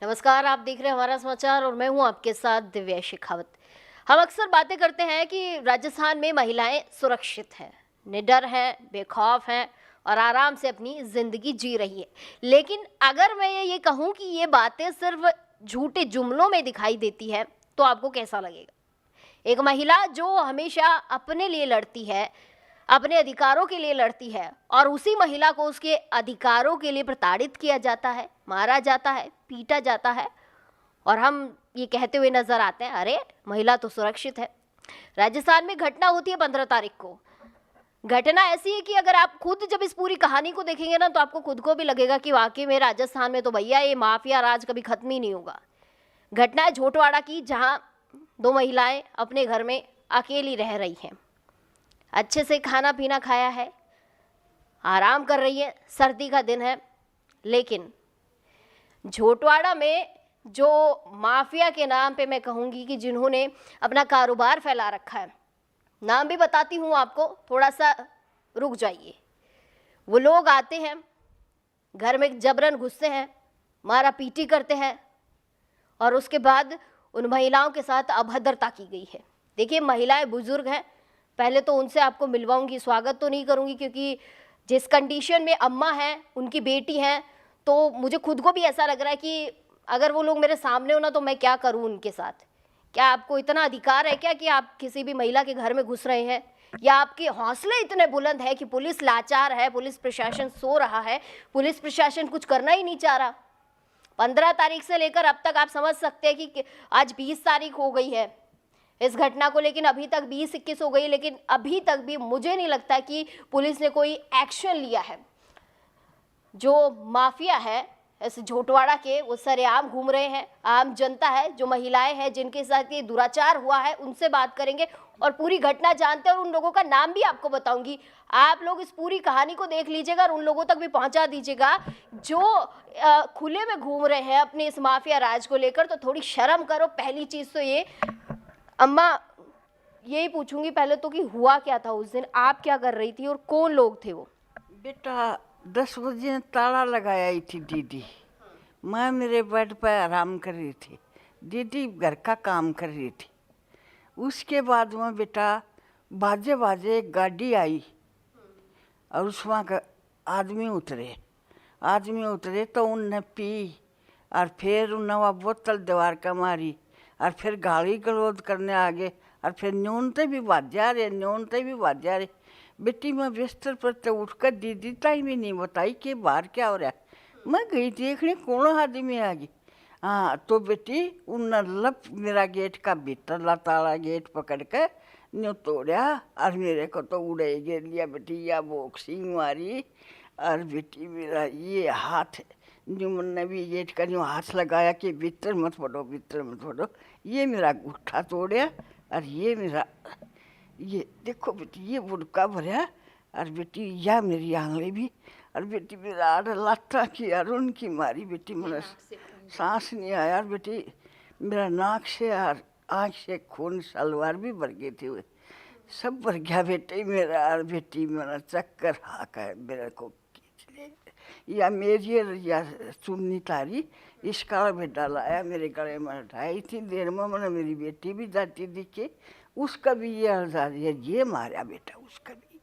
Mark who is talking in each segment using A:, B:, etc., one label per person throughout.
A: नमस्कार, आप देख रहे हैं हमारा समाचार और मैं हूं आपके साथ दिव्या शेखावत। हम अक्सर बातें करते हैं कि राजस्थान में महिलाएं सुरक्षित हैं, निडर हैं, बेखौफ हैं और आराम से अपनी जिंदगी जी रही है। लेकिन अगर मैं ये कहूं कि ये बातें सिर्फ झूठे जुमलों में दिखाई देती है, तो आपको कैसा लगेगा? एक महिला जो हमेशा अपने लिए लड़ती है, अपने अधिकारों के लिए लड़ती है और उसी महिला को उसके अधिकारों के लिए प्रताड़ित किया जाता है, मारा जाता है, पीटा जाता है और हम ये कहते हुए नजर आते हैं, अरे महिला तो सुरक्षित है। राजस्थान में घटना होती है 15 तारीख को। घटना ऐसी है कि अगर आप खुद जब इस पूरी कहानी को देखेंगे ना, तो आपको खुद को भी लगेगा कि वाकई में राजस्थान में तो भैया ये माफिया राज कभी खत्म ही नहीं होगा। घटना है झोटवाड़ा की, जहां दो महिलाएं अपने घर में अकेली रह रही हैं, अच्छे से खाना पीना खाया है, आराम कर रही है, सर्दी का दिन है। लेकिन झोटवाड़ा में जो माफिया के नाम पे मैं कहूँगी कि जिन्होंने अपना कारोबार फैला रखा है, नाम भी बताती हूँ आपको, थोड़ा सा रुक जाइए। वो लोग आते हैं, घर में जबरन घुसते हैं, मारा पीटी करते हैं और उसके बाद उन महिलाओं के साथ अभद्रता की गई है। देखिए, महिलाएं बुजुर्ग हैं, पहले तो उनसे आपको मिलवाऊंगी, स्वागत तो नहीं करूंगी क्योंकि जिस कंडीशन में अम्मा हैं, उनकी बेटी हैं, तो मुझे खुद को भी ऐसा लग रहा है कि अगर वो लोग मेरे सामने हो ना, तो मैं क्या करूं उनके साथ। क्या आपको इतना अधिकार है क्या कि आप किसी भी महिला के घर में घुस रहे हैं? या आपके हौसले इतने बुलंद है कि पुलिस लाचार है, पुलिस प्रशासन सो रहा है, पुलिस प्रशासन कुछ करना ही नहीं चाह रहा? 15 तारीख से लेकर अब तक आप समझ सकते हैं कि आज 20 तारीख हो गई है इस घटना को, लेकिन अभी तक 20-21 हो गई, लेकिन अभी तक भी मुझे नहीं लगता कि पुलिस ने कोई एक्शन लिया है। जो माफिया है इस झोटवाड़ा के, वो सरेआम घूम रहे हैं। आम जनता है, जो महिलाएं हैं जिनके साथ ये दुराचार हुआ है, उनसे बात करेंगे और पूरी घटना जानते हैं और उन लोगों का नाम भी आपको बताऊंगी। आप लोग इस पूरी कहानी को देख लीजिएगा और उन लोगों तक भी पहुंचा दीजिएगा जो खुले में घूम रहे हैं अपने इस माफिया राज को लेकर। तो थोड़ी शर्म करो। पहली चीज तो ये, अम्मा यही पूछूंगी पहले तो कि हुआ क्या था उस दिन, आप क्या कर रही थी और कौन लोग थे वो?
B: बेटा 10 बजे ताला लगाया आई थी दीदी। मैं मेरे बेड पर आराम कर रही थी, दीदी घर का काम कर रही थी। उसके बाद में बेटा बाजे बाजे एक गाड़ी आई और उसमें आदमी उतरे तो उनने पी और फिर उन्हें वह बोतल दीवार का मारी और फिर गाली गलौज करने आ गए और फिर न्यूनते भी बाजा रहे। बेटी मैं बिस्तर पर तो उठकर दीदी ताई भी नहीं बताई कि बाहर क्या हो रहा है। मैं गई देखने कौन आदमी आ गई। हाँ तो बेटी उन लप मेरा गेट का भीतर ताला गेट पकड़ कर न्यू तोड़ा और मेरे को तो उड़े गिर लिया बेटी, या बॉक्सिंग मारी। और बेटी मेरा ये हाथ न्यू ने भी गेट का न्यू हाथ लगाया कि भीतर मत पड़ो। ये मेरा गुट्ठा तोड़ा और ये मेरा ये देखो बेटी ये बुड़का भरा और बेटी या मेरी आंगली भी। और बेटी मेरा आड़ लाटा की और उनकी मारी बेटी, मेरा सांस नहीं आया। और बेटी मेरा नाक से और आँख से खून, सलवार भी भर गए थे, हुए सब भर गया बेटी मेरा। और बेटी मेरा चक्कर हाका है मेरे को खींच ले, या मेरी या चुन्नी तारी इसका बेटा लाया मेरे गले में ढाई थी देर में। मैंने मेरी बेटी भी जाती दिखे, उसका भी ये आजाद है, ये मारा बेटा उसका भी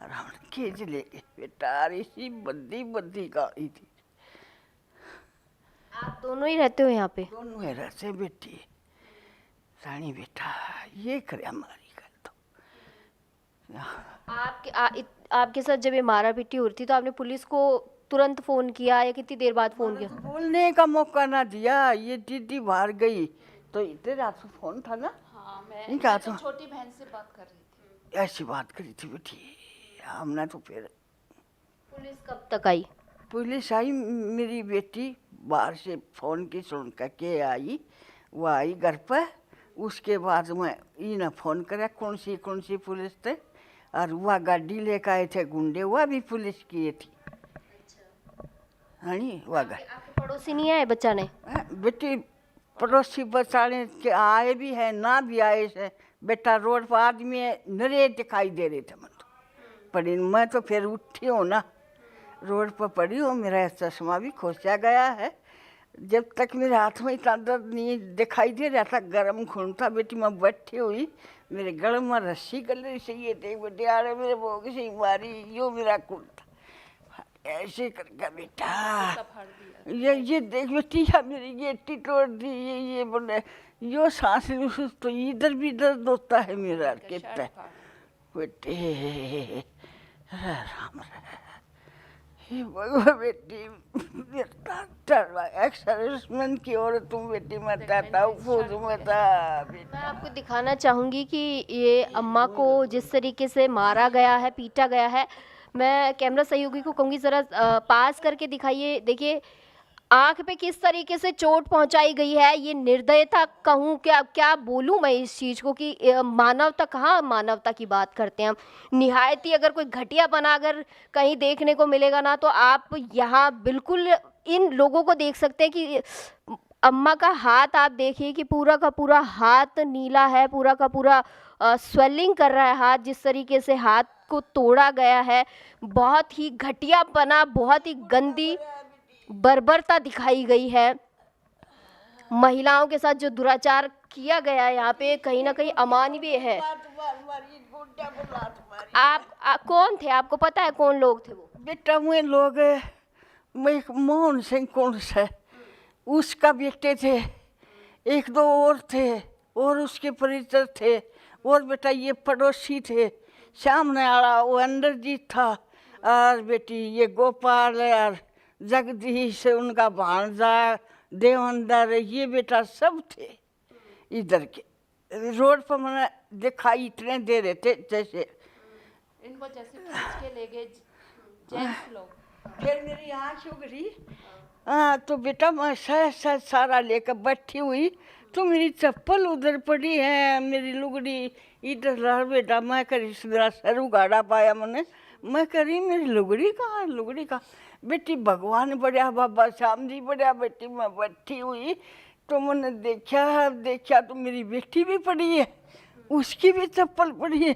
B: और हम खींच ले गए बेटा। इसी बद्दी गाड़ी थी।
A: आप दोनों ही रहते हो यहाँ पे?
B: दोनों है रहते बेटी रानी बेटा, ये करे हमारी गल तो।
A: आपके साथ जब ये मारा पीटी हो रही थी तो आपने पुलिस को तुरंत फोन किया या कितनी देर बाद फोन किया?
B: बोलने का मौका ना दिया, ये दीदी बाहर गई तो तेरे हाथ में फोन था ना?
C: हाँ, मैं
B: तो
C: छोटी बहन से बात कर रही थी।
B: ऐसी बात करी थी बेटी हमने। तो फिर
A: पुलिस कब तक आई?
B: पुलिस आई, मेरी बेटी बाहर से फ़ोन की सुन के आई, वो आई घर पर। उसके बाद में इन्हें फ़ोन करा कौन सी पुलिस थे, और वह गाड़ी लेकर आए थे गुंडे, वह भी पुलिस किए थी। हाँ वह
A: आपके पड़ोसी नहीं आए बचाने?
B: बेटी पड़ोसी बचाने के आए भी है ना भी आए से बेटा, रोड पर आदमी नरे दिखाई दे रहे थे। मैं तो फिर उठी हूँ ना, रोड पर पड़ी हूँ, मेरा चश्मा भी खोसा गया है। जब तक मेरे हाथ में इतना दर्द नहीं दिखाई दे रहा था, गर्म खून था बेटी, मैं बैठी हुई, मेरे गले में रस्सी गले से ये देख बेटे आ रहे मेरे भोग से मारी, यो मेरा खून था ऐसे करके बेटा। ये देख बेटी, या मेरी गेटी तोड़ दी, ये बोले यो सांस लूँ तो इधर भी दर्द होता है मेरा कितना बेटे। राम हे भगवान बेटी, एक्सर्विसमैन की औरत तुम बेटी, मैं कहता हूँ फौज में था बेटी।
A: मैं आपको दिखाना चाहूँगी कि ये अम्मा को जिस तरीके से मारा गया है, पीटा गया है, मैं कैमरा सहयोगी को कहूँगी ज़रा पास करके दिखाइए। देखिए आँख पे किस तरीके से चोट पहुंचाई गई है। ये निर्दयता कहूँ, क्या क्या बोलूँ मैं इस चीज़ को कि मानवता, कहाँ मानवता की बात करते हैं हम। निहायत ही अगर कोई घटियापना अगर कहीं देखने को मिलेगा ना, तो आप यहाँ बिल्कुल इन लोगों को देख सकते हैं कि अम्मा का हाथ आप देखिए कि पूरा का पूरा हाथ नीला है, पूरा का पूरा स्वेलिंग कर रहा है हाथ, जिस तरीके से हाथ को तोड़ा गया है। बहुत ही घटियापना, बहुत ही गंदी बर्बरता दिखाई गई है। महिलाओं के साथ जो दुराचार किया गया है यहाँ पे कहीं ना कहीं अमानवीय है। आप कौन थे, आपको पता है कौन लोग थे वो?
B: बेटा वे लोग, मैं मोहन सिंह कौन सा उसका बेटे थे, एक दो और थे और उसके परिचय थे, और बेटा ये पड़ोसी थे, सामने वाला वो अंदरजीत था, और बेटी ये गोपाल और जगदीश उनका भांजा देवंदर, ये बेटा सब थे इधर के। रोड पर मैंने दिखाई इतने दे रहे थे जैसे
C: इनको जैसे खींच के ले गए जेंट्स लोग।
B: फिर मेरी आँख उगड़ी, हाँ तो बेटा मैं सह सारा लेकर बैठी हुई, तो मेरी चप्पल उधर पड़ी है, मेरी लुगड़ी इधर रह बेटा। मैं करी मेरा सर उगाड़ा पाया मैंने, मैं करी मेरी लुगड़ी कहाँ, लुगड़ी कहाँ बेटी। भगवान बढ़िया, बाबा श्याम जी बढ़िया बेटी। मैं बैठी हुई तो मैंने देखा तो मेरी बेटी भी पड़ी है, उसकी भी चप्पल पड़ी है।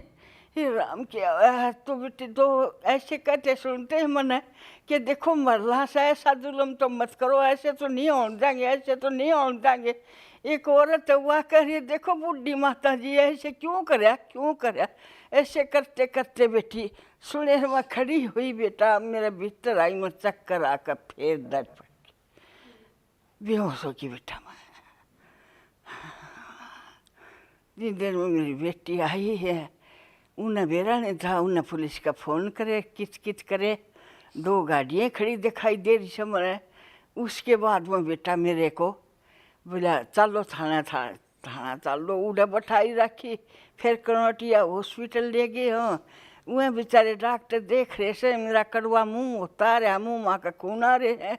B: हे राम क्या है, तो बेटी तो ऐसे कहते सुनते हैं मैंने कि देखो मरला से ऐसा जुल्म तो मत करो, ऐसे तो नहीं होने देंगे, ऐसे तो नहीं होने देंगे। एक औरत हुआ कह रही देखो बूढ़ी माता जी ऐसे क्यों करया। ऐसे करते करते बेटी सुने मैं खड़ी हुई बेटा, मेरे भीतर आई, मैं चक्कर आकर फिर दर पड़ गई, बेहोश हो गई बेटा। मैं जिस देर में मेरी बेटी आई है, उन्हें बेरा नहीं था, उन्हें पुलिस का फ़ोन करे, किच करे, दो गाड़ियाँ खड़ी दिखाई दे रही समय। उसके बाद में बेटा मेरे को बोला चलो थाना चलो, उड़े बैठाई रखी, फिर कनौटिया हॉस्पिटल ले गए। हाँ वह बेचारे डॉक्टर देख रहे से मेरा कड़वा मुंह होता रहा, मुंह माँ का खून आ रहे हैं,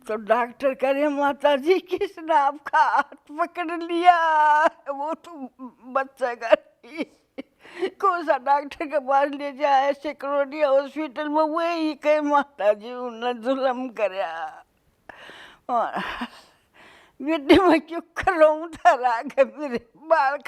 B: तो डॉक्टर करे माता जी किसने आपका हाथ पकड़ लिया, वो तो बचेगा नहीं। कौन सा डॉक्टर के पास ले जाए, ऐसे करोड़िया हॉस्पिटल में वही कहे माता जी उन्हें जुल्म करया। बेटे मैं क्यों कर रहा हूँ, मेरे बाल।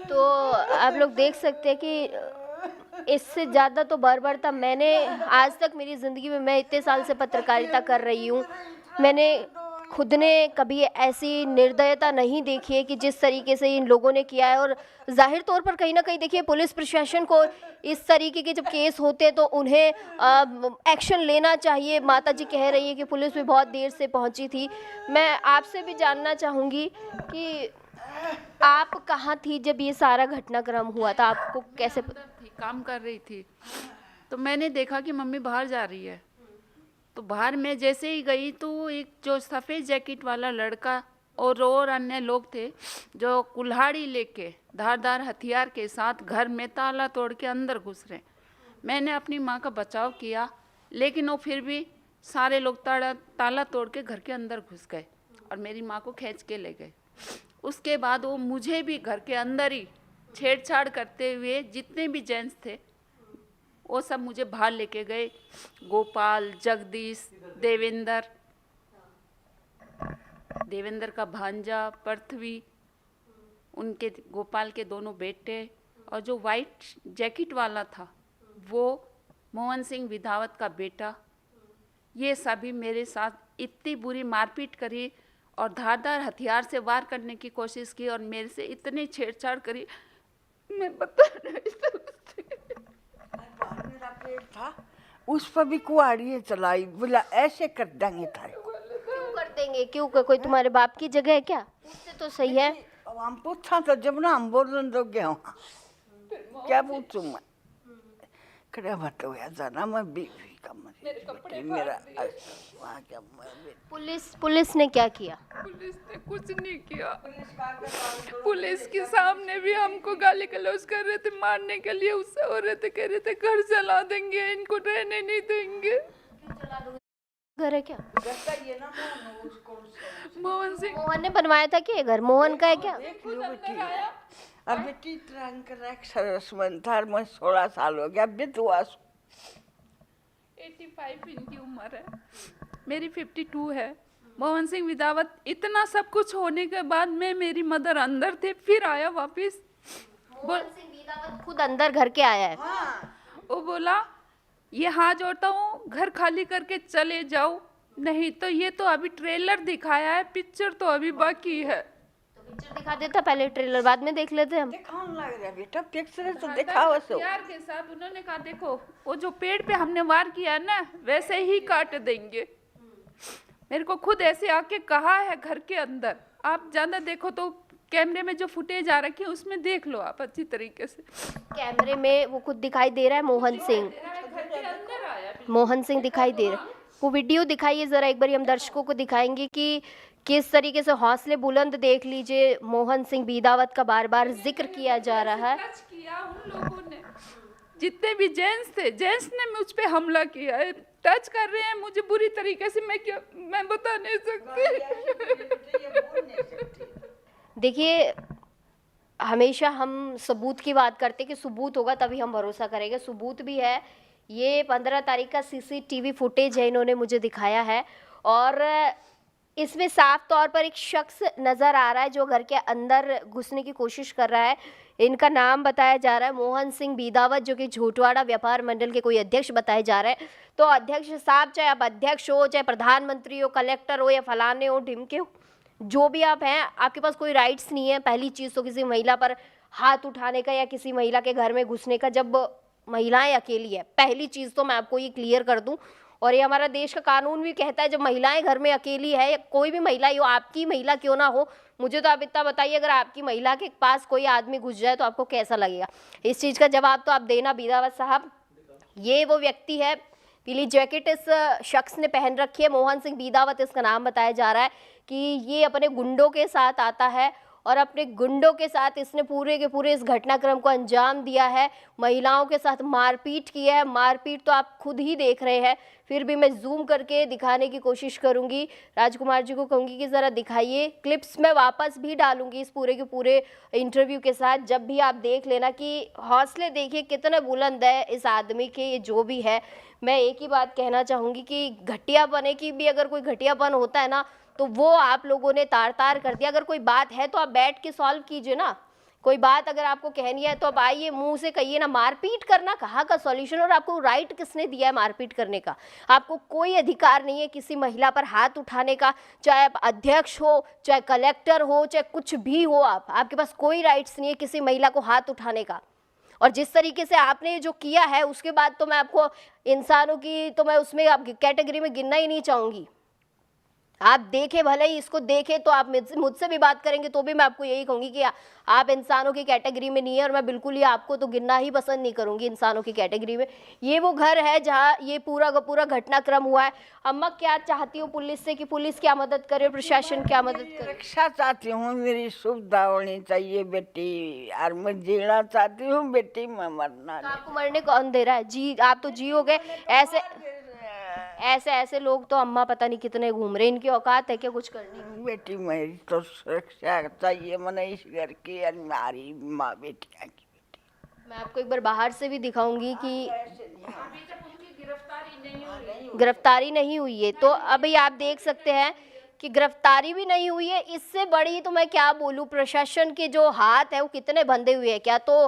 A: तो आप लोग देख सकते हैं कि इससे ज़्यादा तो बर्बरता मैंने आज तक मेरी ज़िंदगी में, मैं इतने साल से पत्रकारिता कर रही हूँ, मैंने खुद ने कभी ऐसी निर्दयता नहीं देखी है कि जिस तरीके से इन लोगों ने किया है। और जाहिर तौर पर कहीं ना कहीं देखिए पुलिस प्रशासन को इस तरीके के जब केस होते हैं तो उन्हें एक्शन लेना चाहिए। माता जी कह रही है कि पुलिस भी बहुत देर से पहुंची थी। मैं आपसे भी जानना चाहूँगी कि आप कहाँ थी जब ये सारा घटनाक्रम हुआ था, आपको कैसे
C: थी, काम कर रही थी, तो मैंने देखा कि मम्मी बाहर जा रही है, तो बाहर मैं जैसे ही गई तो एक जो सफ़ेद जैकेट वाला लड़का और अन्य लोग थे जो कुल्हाड़ी लेके धारदार हथियार के साथ घर में ताला तोड़ के अंदर घुस रहे। मैंने अपनी माँ का बचाव किया, लेकिन वो फिर भी सारे लोग ताला तोड़ के घर के अंदर घुस गए और मेरी माँ को खींच के ले गए। उसके बाद वो मुझे भी घर के अंदर ही छेड़छाड़ करते हुए, जितने भी जेंट्स थे वो सब मुझे बाहर लेके गए। गोपाल, जगदीश, देवेंद्र का भांजा पृथ्वी, उनके गोपाल के दोनों बेटे, और जो वाइट जैकेट वाला था वो मोहन सिंह विधावत का बेटा, ये सभी मेरे साथ इतनी बुरी मारपीट करी और धारदार हथियार से वार करने की कोशिश की और मेरे से इतनी छेड़छाड़ करी, मैं बता नहीं सकती।
B: मेरा पेट था, उस पर भी कुआड़िए चलाई, बोला ऐसे कर देंगे थारे को।
A: क्यों कर देंगे? क्यों? कोई तुम्हारे बाप की जगह है क्या? पूछते तो सही है।
B: अब हम पूछा तो जब ना हम बोलने दो गया क्या पूछूं मैं? खड़ा मत हो जाना, मैं बीवी का मरी मेरा वहाँ क्या
A: पुलिस ने क्या किया?
C: पुलिस ने कुछ नहीं किया। पुलिस के सामने भी हमको गाली गलौज कर रहे थे, मारने के लिए उससे हो रहे थे, कह रहे थे घर जला देंगे, इनको रहने नहीं देंगे।
A: घर है क्या?
B: ये ना
C: मोहन सिंह
A: मोहन ने बनवाया था क्या ये घर? मोहन का है क्या?
B: देख लो बेटी, अब बेटी तरंग कर एक सरस मन था, मैं 16 साल हो गया, विधवा
C: 85 इनकी उम्र है, मेरी 52 है। मोहन सिंह विदावत इतना सब कुछ होने के बाद में मेरी मदर अंदर थे, फिर आया वापस।
A: मोहन सिंह बीदावत खुद अंदर घर के आया है।
C: वो बोला ये हाथ जोड़ता हूँ, घर खाली करके चले जाओ, नहीं तो ये तो अभी ट्रेलर दिखाया है, पिक्चर तो अभी बाकी है।
A: तो पिक्चर दिखा देता, पहले ट्रेलर बाद में देख लेते हम।
B: दिखाने लग रहा बेटा, पिक्चर तो दिखाओ सो।
C: प्यार के साथ उन्होंने कहा देखो वो जो पेड़ पे हमने वार किया ना वैसे ही काट देंगे। मेरे को खुद ऐसे आके कहा है घर के अंदर। आप ज्यादा देखो तो कैमरे में जो फुटेज आ रखी है उसमें देख लो आप अच्छी तरीके से।
A: कैमरे में वो खुद दिखाई दे रहा है मोहन सिंह।
C: घर के अंदर आया।
A: मोहन सिंह दिखाई दे रहा है। वो वीडियो दिखाइए जरा एक बार, हम दर्शकों को दिखाएंगे कि किस तरीके से हौसले बुलंद, देख लीजिए मोहन सिंह बीदावत का बार बार जिक्र किया जा रहा है।
C: टच किया उन लोगों ने, जितने भी जेंट्स थे, जेंट्स ने मुझ पे हमला किया है, टच कर रहे हैं मुझे बुरी तरीके से। मैं बता नहीं सकती।
A: देखिए, हमेशा हम सबूत की बात करते कि सबूत होगा तभी हम भरोसा करेंगे। सबूत भी है, ये 15 तारीख का सीसीटीवी फुटेज है, इन्होंने मुझे दिखाया है और इसमें साफ तौर पर एक शख्स नज़र आ रहा है जो घर के अंदर घुसने की कोशिश कर रहा है। इनका नाम बताया जा रहा है मोहन सिंह बीदावत, जो कि झोटवाड़ा व्यापार मंडल के कोई अध्यक्ष बताए जा रहे हैं। तो अध्यक्ष साहब, चाहे आप अध्यक्ष हो, चाहे प्रधानमंत्री हो, कलेक्टर हो या फलाने हो, ढिमके हो, जो भी आप हैं, आपके पास कोई राइट्स नहीं है पहली चीज़ तो किसी महिला पर हाथ उठाने का या किसी महिला के घर में घुसने का, जब महिलाएं अकेली है। पहली चीज़ तो मैं आपको ये क्लियर कर दूं, और ये हमारा देश का कानून भी कहता है जब महिलाएं घर में अकेली है, या कोई भी महिला हो, आपकी महिला क्यों ना हो, मुझे तो आप इतना बताइए, अगर आपकी महिला के पास कोई आदमी घुस जाए तो आपको कैसा लगेगा? इस चीज़ का जवाब तो आप देना बीदावत साहब। ये वो व्यक्ति है, पीली जैकेट इस शख्स ने पहन रखी है, मोहन सिंह बीदावत इसका नाम बताया जा रहा है कि ये अपने गुंडों के साथ आता है और अपने गुंडों के साथ इसने पूरे के पूरे इस घटनाक्रम को अंजाम दिया है। महिलाओं के साथ मारपीट की है। मारपीट तो आप खुद ही देख रहे हैं, फिर भी मैं जूम करके दिखाने की कोशिश करूंगी। राजकुमार जी को कहूँगी कि ज़रा दिखाइए। क्लिप्स मैं वापस भी डालूंगी इस पूरे के पूरे इंटरव्यू के साथ, जब भी आप देख लेना कि हौसले देखिए कितने बुलंद है इस आदमी के। ये जो भी है, मैं एक ही बात कहना चाहूँगी कि घटियापने की भी अगर कोई घटियापन होता है ना, तो वो आप लोगों ने तार तार कर दिया। अगर कोई बात है तो आप बैठ के सॉल्व कीजिए ना। कोई बात अगर आपको कहनी है तो आप आइए, मुंह से कहिए ना। मारपीट करना कहाँ का सॉल्यूशन? और आपको राइट किसने दिया है मारपीट करने का? आपको कोई अधिकार नहीं है किसी महिला पर हाथ उठाने का, चाहे आप अध्यक्ष हो, चाहे कलेक्टर हो, चाहे कुछ भी हो। आपके पास कोई राइट्स नहीं है किसी महिला को हाथ उठाने का। और जिस तरीके से आपने जो किया है उसके बाद तो मैं आपको इंसानों की तो मैं उसमें आप कैटेगरी में गिनना ही नहीं चाहूँगी। आप देखे, भले ही इसको देखे तो आप मुझसे भी बात करेंगे तो भी मैं आपको यही कहूँगी कि आप इंसानों की कैटेगरी में नहीं है, और मैं बिल्कुल ही आपको तो गिनना ही पसंद नहीं करूँगी इंसानों की कैटेगरी में। ये वो घर है जहाँ ये पूरा का पूरा घटनाक्रम हुआ है। अम्मा क्या चाहती हो पुलिस से, कि पुलिस क्या मदद करे, प्रशासन क्या मदद करे?
B: रक्षा चाहती हूँ, मेरी सुविधा होनी चाहिए बेटी, और मैं जीना चाहती हूँ बेटी, मैं मरना
A: तो आपको मरने कौन दे रहा है? जी, आप तो जी हो गए। ऐसे लोग तो अम्मा पता नहीं कितने घूम रहे, इनकी औकात है क्या कुछ करने?
B: बेटी मेरी तो सुरक्षा चाहिए मैंने इस घर की, और हमारी माँ बेटियाँ की। बेटी
A: मैं आपको एक बार बाहर से भी दिखाऊंगी कि गिरफ्तारी नहीं हुई है। तो अभी आप देख सकते हैं कि गिरफ्तारी भी नहीं हुई है। इससे बड़ी तो मैं क्या बोलूँ, प्रशासन के जो हाथ है वो कितने बंधे हुए हैं। क्या तो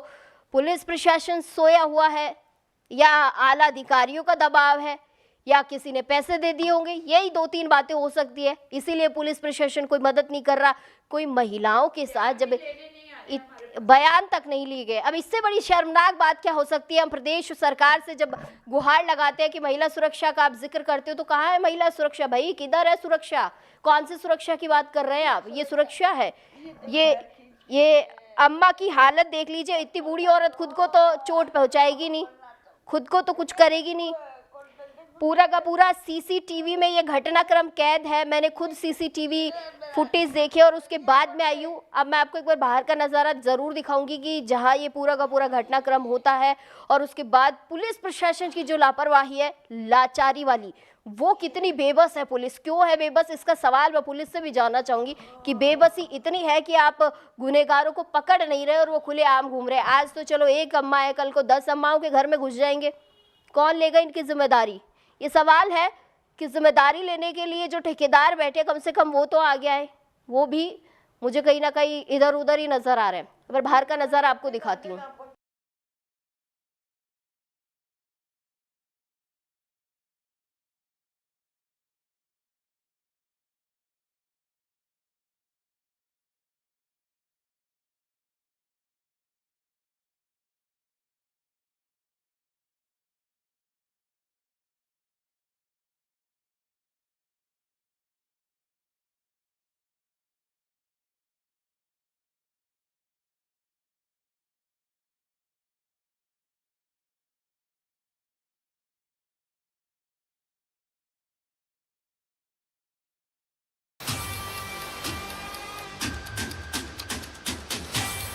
A: पुलिस प्रशासन सोया हुआ है, या आला अधिकारियों का दबाव है, या किसी ने पैसे दे दिए होंगे, यही 2-3 बातें हो सकती है। इसीलिए पुलिस प्रशासन कोई मदद नहीं कर रहा। कोई महिलाओं के साथ जब बयान तक नहीं लिए गए, अब इससे बड़ी शर्मनाक बात क्या हो सकती है। हम प्रदेश सरकार से जब गुहार लगाते हैं कि महिला सुरक्षा का आप जिक्र करते हो, तो कहाँ है महिला सुरक्षा? भाई किधर है सुरक्षा? कौन सी सुरक्षा की बात कर रहे हैं आप? ये सुरक्षा है? ये अम्मा की हालत देख लीजिए। इतनी बूढ़ी औरत खुद को तो चोट पहुंचाएगी नहीं, खुद को तो कुछ करेगी नहीं। पूरा का पूरा सीसीटीवी में ये घटनाक्रम कैद है। मैंने खुद सीसीटीवी फुटेज देखे और उसके बाद में आई हूँ। अब मैं आपको एक बार बाहर का नज़ारा ज़रूर दिखाऊंगी कि जहाँ ये पूरा का पूरा घटनाक्रम होता है, और उसके बाद पुलिस प्रशासन की जो लापरवाही है, लाचारी वाली, वो कितनी बेबस है पुलिस। क्यों है बेबस, इसका सवाल मैं पुलिस से भी जानना चाहूँगी कि बेबसी इतनी है कि आप गुनहगारों को पकड़ नहीं रहे और वो खुले आम घूम रहे हैं। आज तो चलो एक अम्मा है, कल को 10 अम्माओं के घर में घुस जाएंगे। कौन लेगा इनकी जिम्मेदारी? ये सवाल है कि जिम्मेदारी लेने के लिए जो ठेकेदार बैठे, कम से कम वो तो आ गया है। वो भी मुझे कहीं ना कहीं इधर उधर ही नज़र आ रहे हैं। अगर बाहर का नज़ारा आपको दिखाती हूँ।